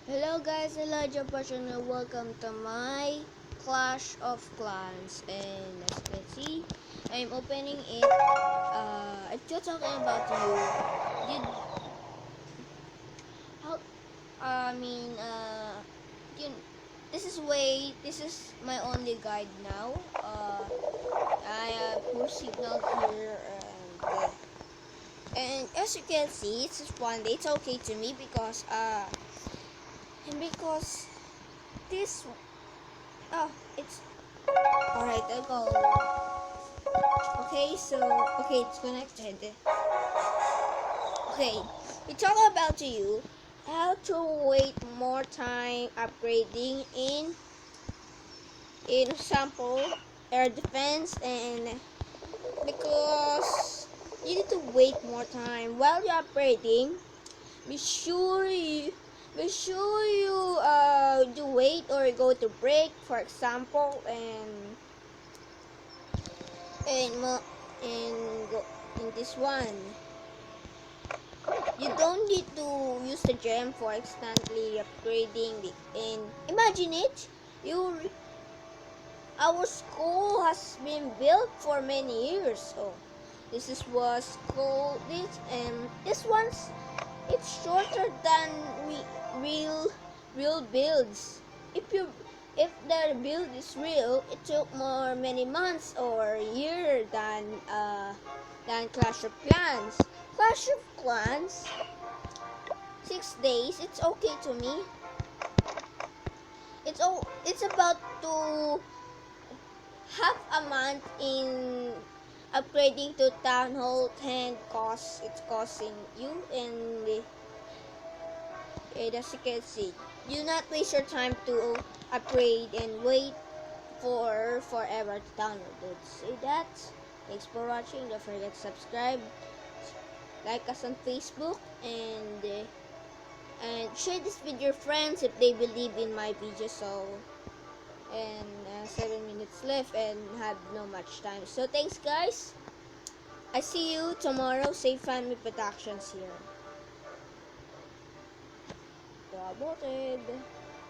Hello guys, Elijah Passion and welcome to my Clash of Clans. And as you can see, I'm opening it. If you're talking about you, how, I mean, you, this is my only guide now. I have poor signal here and as you can see, it's just one day. It's okay to me because this, it's alright, I'll go. Okay, it's connected. Okay, we talk about to you how to wait more time upgrading in example air defense, and because you need to wait more time while you're upgrading. Be sure you do wait or go to break, for example, and mo- and go in this one. You don't need to use the gem for instantly upgrading and imagine it. You our school has been built for many years. So this is what school this one's it's shorter than real builds. If you if the build is real, it took more many months or a year than Clash of Clans. Clash of Clans 6 days. It's okay to me. It's about to half a month in upgrading to Town Hall 10 cost. It's costing you and as you can see, do not waste your time to upgrade and wait for forever to download it. So that. Thanks for watching. Don't forget to subscribe, like us on Facebook, and share this with your friends if they believe in my video. So and 7 minutes left and have no much time. So thanks guys. I see you tomorrow. Safe Family Productions here. Roboted.